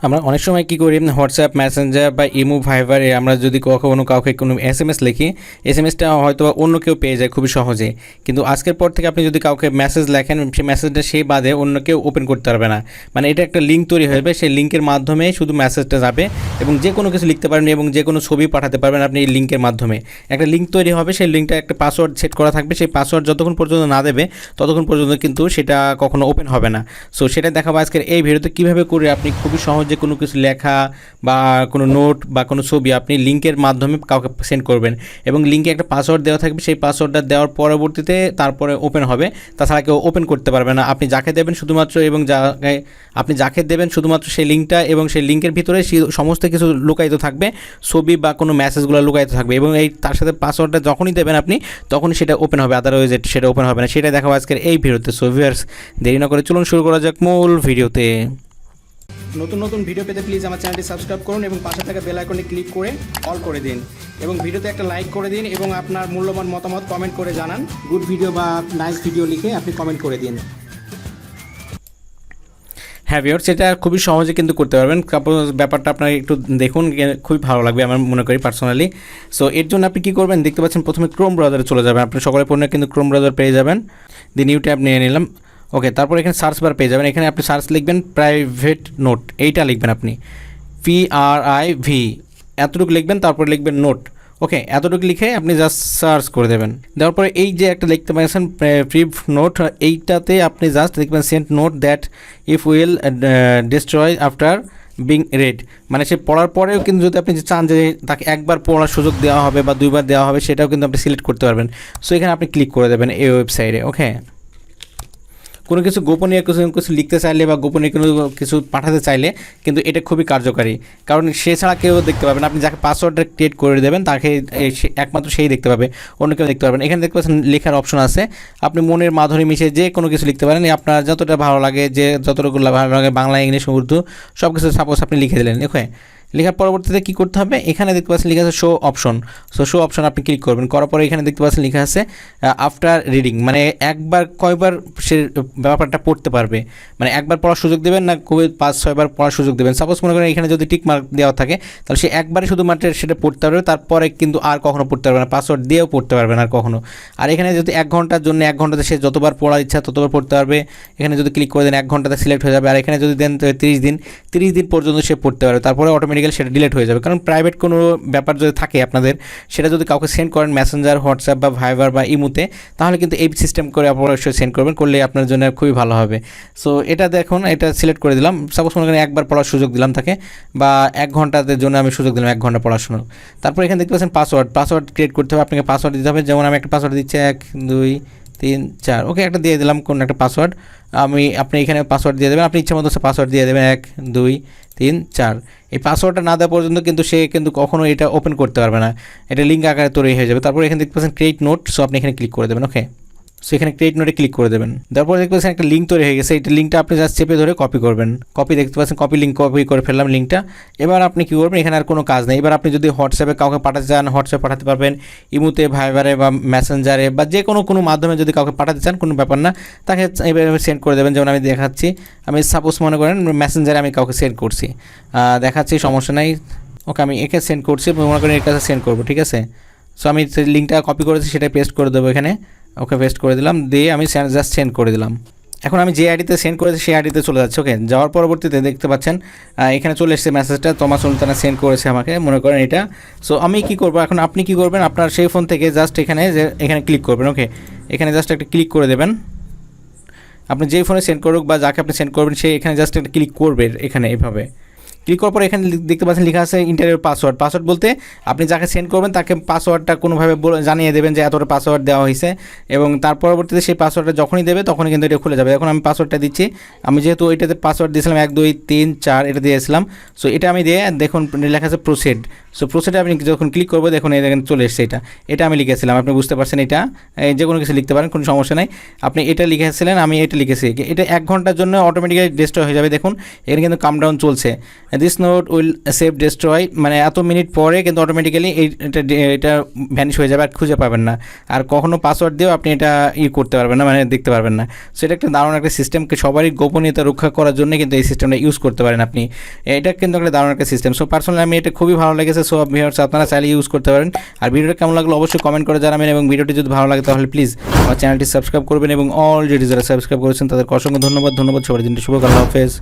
আমরা অনেক সময় কী করি, হোয়াটসঅ্যাপ, মেসেঞ্জার বা ইমো, ভাইবারে আমরা যদি কখনো কাউকে কোনো এসএমএস লিখি, এসএমএসটা হয়তো অন্য কেউ পেয়ে যায় খুবই সহজে। কিন্তু আজকের পর থেকে আপনি যদি কাউকে মেসেজ লেখেন, সেই মেসেজটা সেই বাদে অন্য কেউ ওপেন করতে পারবে না। মানে এটা একটা লিঙ্ক তৈরি হবে, সেই লিঙ্কের মাধ্যমে শুধু মেসেজটা যাবে এবং যে কোনো কিছু লিখতে পারবেন এবং যে কোনো ছবি পাঠাতে পারবেন আপনি এই লিঙ্কের মাধ্যমে। একটা লিঙ্ক তৈরি হবে, সেই লিঙ্কটা একটা পাসওয়ার্ড সেট করা থাকবে, সেই পাসওয়ার্ড যতক্ষণ পর্যন্ত না দেবে ততক্ষণ পর্যন্ত কিন্তু সেটা কখনো ওপেন হবে না। সো সেটা দেখাবো আজকের এই ভিডিওতে কীভাবে করে আপনি খুবই সহজে কোনো কিছু লেখা বা কোনো নোট বা কোনো ছবি আপনি লিঙ্কের মাধ্যমে কাউকে সেন্ড করবেন এবং লিঙ্কে একটা পাসওয়ার্ড দেওয়া থাকবে, সেই পাসওয়ার্ডটা দেওয়ার পরবর্তীতে তারপরে ওপেন হবে, তাছাড়া কেউ ওপেন করতে পারবে না। আপনি যাকে দেবেন শুধুমাত্র এবং আপনি যাকে দেবেন শুধুমাত্র সেই লিঙ্কটা এবং সেই লিঙ্কের ভিতরে সমস্ত কিছু লুকায়িত থাকবে, ছবি বা কোনো মেসেজগুলো লুকায়িত থাকবে এবং এই তার সাথে পাসওয়ার্ডটা যখনই দেবেন আপনি তখনই সেটা ওপেন হবে, আদারওয়াইজ সেটা ওপেন হবে না। সেটা দেখাবো আজকের এই ভিডিওতে। সো ভিউয়ার্স, দেরি না করে চলুন শুরু করা যাক মূল ভিডিওতে। নতুন নতুন ভিডিও পেতে প্লিজ আমার চ্যানেলটি সাবস্ক্রাইব করুন এবং পাশে থাকা বেল আইকনে ক্লিক করে অল করে দিন এবং ভিডিওতে একটা লাইক করে দিন এবং আপনার মূল্যবান মতামত কমেন্ট করে জানান। গুড ভিডিও বা নাইস ভিডিও লিখে আপনি কমেন্ট করে দিন। হ্যাঁ ভিউয়ার্স, সেটা খুবই সহজে কিন্তু করতে পারবেন। ব্যাপারটা আপনার একটু দেখুন, খুবই ভালো লাগবে আমার মনে করি পার্সোনালি। সো এর জন্য আপনি কী করবেন, দেখতে পাচ্ছেন প্রথমে ক্রোম ব্রাউজারে চলে যাবেন। আপনি সকলের পণ্য কিন্তু ক্রোম ব্রাউজার পেয়ে যাবেন। দিয়ে নিউ ট্যাব নিয়ে নিলাম। ওকে, তারপর এখানে সার্চ বার পেয়ে যাবেন। এখানে আপনি সার্চ লিখবেন প্রাইভেট নোট, এইটা লিখবেন আপনি PRIV এতটুকু লিখবেন, তারপর লিখবেন নোট। ওকে, এতটুকু লিখে আপনি জাস্ট সার্চ করে দেবেন। দেওয়ার পরে এই যে একটা লিখতে পারছেন প্রিভ নোট, এইটাতে আপনি জাস্ট লিখবেন sent note that if will destroy after being read. মানে সে পড়ার পরেও কিন্তু যদি আপনি চান যে তাকে একবার পড়ার সুযোগ দেওয়া হবে বা দুইবার দেওয়া হবে, সেটাও কিন্তু আপনি সিলেক্ট করতে পারবেন। সো এখানে আপনি ক্লিক করে দেবেন এই ওয়েবসাইটে। ওকে, কোনো কিছু গোপনীয় কিছু লিখতে চাইলে বা গোপনীয় কোনো কিছু পাঠাতে চাইলে কিন্তু এটা খুবই কার্যকারী, কারণ সে ছাড়া কেউ দেখতে পাবে না। আপনি যাকে পাসওয়ার্ডটা ক্রিয়েট করে দেবেন তাকে একমাত্র সেই দেখতে পাবে, অন্য কেউ দেখতে পারবেন। এখানে দেখতে পাচ্ছেন লেখার অপশন আছে, আপনি মনের মাধুরী মিশে যে কোনো কিছু লিখতে পারেন, আপনার যতটা ভালো লাগে, যে যতটুকু ভালো লাগে, বাংলা, ইংলিশ, উর্দু সব কিছু সাপোজ আপনি লিখে দিলেন। ওকে, লেখার পরবর্তীতে কী করতে হবে, এখানে দেখতে পাচ্ছেন লেখা আছে show option. So show option আপনি ক্লিক করবেন। করার পরে এখানে দেখতে পাচ্ছেন লেখা আছে আফটার রিডিং, মানে একবার কয়বার সে ব্যাপারটা পড়তে পারবে, মানে একবার পড়ার সুযোগ দেবেন না খুবই 5-6 বার পড়ার সুযোগ দেবেন। সাপোজ মনে করেন এখানে যদি টিক মার্ক দেওয়া থাকে তাহলে সে একবারে শুধুমাত্র সেটা পড়তে পারবে, তারপরে কিন্তু আর কখনো পড়তে পারবে না, পাসওয়ার্ড দিয়েও পড়তে পারবে না আর কখনো। আর এখানে যদি 1 ঘন্টার জন্য 1 ঘন্টাতে সে যতবার পড়ার ইচ্ছা ততবার পড়তে পারবে। এখানে যদি ক্লিক করে দেন 1 ঘন্টাতে সিলেক্ট হয়ে যাবে। আর এখানে যদি দেন 30 দিন পর্যন্ত সে পড়তে পারবে, তারপরে অটোমেটিক্যালি সেটা ডিলিট হয়ে যাবে। কারণ প্রাইভেট কোনো ব্যাপার যদি থাকে আপনাদের, সেটা যদি কাউকে সেন্ড করেন মেসেঞ্জার, হোয়াটসঅ্যাপ বা ভাইবার বা ইমোতে, তাহলে কিন্তু এই সিস্টেম করে অবশ্যই সেন্ড করবেন, করলে আপনার জন্য খুবই ভালো হবে। সো এটা দেখুন, এটা সিলেক্ট করে দিলাম। সাপোজ মনে করেন একবার পড়ার সুযোগ দিলাম তাকে, বা 1 ঘন্টার জন্য আমি সুযোগ দিলাম 1 ঘন্টা পড়াশোনা। তারপর এখানে দেখতে পাচ্ছেন পাসওয়ার্ড ক্রিয়েট করতে হবে, আপনাকে পাসওয়ার্ড দিতে হবে। যেমন আমি একটা পাসওয়ার্ড দিচ্ছি 1 2 3 4। ওকে, একটা দিয়ে দিলাম কোন একটা পাসওয়ার্ড। আপনি এখানে পাসওয়ার্ড দিয়ে দেবেন, আপনি ইচ্ছা মতো পাসওয়ার্ড দিয়ে দেবেন 1 2 3 4। এই পাসওয়ার্ডটা না দেওয়া পর্যন্ত কিন্তু সে কিন্তু কখনো এটা ওপেন করতে পারবে না, এটা লিঙ্ক আকারে তৈরি হয়ে যাবে। তারপর এখানে দেখতে পাচ্ছেন ক্রিয়েট নোট, সো আপনি এখানে ক্লিক করে দেবেন। ওকে, সো এখানে ক্রিয়েট নোটে ক্লিক করে দেবেন। তারপর দেখতে পাচ্ছেন একটা লিঙ্ক তৈরি হয়ে গেছে, এই লিঙ্কটা আপনি জাস্ট চেপে ধরে কপি করবেন। কপি, দেখতে পাচ্ছেন কপি করে ফেললাম লিঙ্কটা। এবার আপনি কী করবেন, এখানে আর কোনো কাজ নেই। এবার আপনি যদি হোয়াটসঅ্যাপে কাউকে পাঠাতে চান, হোয়াটসঅ্যাপ পাঠাতে পারবেন, ইমোতে, ভাইবারে বা মেসেঞ্জারে বা যে কোনো মাধ্যমে যদি কাউকে পাঠাতে চান, কোনো ব্যাপার না, তাকে এবার সেন্ড করে দেবেন। যেমন আমি দেখাচ্ছি, আমি সাপোজ মনে করেন মেসেঞ্জারে আমি কাউকে সেন্ড করছি, দেখাচ্ছি, সমস্যা নাই। ওকে, আমি একে সেন্ড করছি, মনে করেন এর কাছে সেন্ড করবো, ঠিক আছে। সো আমি লিঙ্কটা কপি করেছি, সেটা পেস্ট করে দেবো এখানে। ওকে, পেস্ট করে দিলাম, দিয়ে আমি জাস্ট সেন্ড করে দিলাম। এখন আমি যে আইডিতে সেন্ড করেছি সেই আইডিতে চলে যাচ্ছে। ওকে, যাওয়ার পরবর্তীতে দেখতে পাচ্ছেন এখানে চলে এসেছে মেসেজটা, তোমার সুলতানা সেন্ড করেছে আমাকে, মনে করেন এটা। সো আমি কি করব, এখন আপনি কি করবেন, আপনার সেই ফোন থেকে জাস্ট এখানে ক্লিক করবেন। ওকে, এখানে জাস্ট একটা ক্লিক করে দেবেন। আপনি যেই ফোনে সেন্ড করুক বা যাকে আপনি সেন্ড করবেন, সে এখানে জাস্ট একটা ক্লিক করবে, এখানে এইভাবে ক্লিক করার পর এখানে দেখতে পাচ্ছেন লেখা আছে ইন্টারভিউ পাসওয়ার্ড বলতে আপনি যাকে সেন্ড করবেন তাকে পাসওয়ার্ডটা কোনোভাবে জানিয়ে দেবেন যে এতটা পাসওয়ার্ড দেওয়া হয়েছে, এবং তার পরবর্তীতে সেই পাসওয়ার্ডটা যখনই দেবে তখনই কিন্তু এটা খুলে যাবে। এখন আমি পাসওয়ার্ডটা দিচ্ছি, আমি যেহেতু ওইটাতে পাসওয়ার্ড দিয়েছিলাম 1 2 3 4 এটা দিয়েছিলাম। সো এটা আমি দিয়ে দেখুন লেখা আছে প্রোসিড। সো প্রোসিডে আপনি যখন ক্লিক করবো দেখুন এখানে চলে এসেছে, এটা আমি লিখেছিলাম, আপনি বুঝতে পারছেন। এটা যে কোনো কিছু লিখতে পারেন, কোনো সমস্যা নাই। আপনি এটা লিখেছিলেন, আমি এটা লিখেছি। এটা 1 ঘন্টার জন্য অটোমেটিক্যালি ডিস্ট্রয় হয়ে যাবে। দেখুন এখানে কিন্তু কামডাউন চলছে, this note will save destroy, মানে এত মিনিট পরে কিন্তু অটোমেটিক্যালি এটা ভ্যানিশ হয়ে যাবে, আর খুঁজে পাবেন না, আর কখনো পাসওয়ার্ড দিয়েও আপনি এটা করতে পারবেন না, মানে দেখতে পারবেন না। সো এটা একটা দারুণ একটা সিস্টেমকে সবারই গোপনীয়তা রক্ষা করার জন্য কিন্তু এই সিস্টেমটা ইউজ করতে পারেন আপনি। এটা কিন্তু একটা দারুণ একটা সিস্টেম। সো পার্সোনালি আমি এটা খুবই ভালো লেগেছে। সো ভিউয়ার্স আপনারা চাইলে ইউজ করতে পারেন। আর ভিডিওটা কেমন লাগলো অবশ্যই কমেন্ট করে জানাবেন, এবং ভিডিওটি যদি ভালো লাগে তাহলে প্লিজ আমার চ্যানেলটি সাবস্ক্রাইব করবেন, এবং অলরেডি যারা সাবস্ক্রাইব করেছেন তাদেরকে অসংখ্য ধন্যবাদ। সবার দিনটি শুভ, আল্লাহ হাফেজ।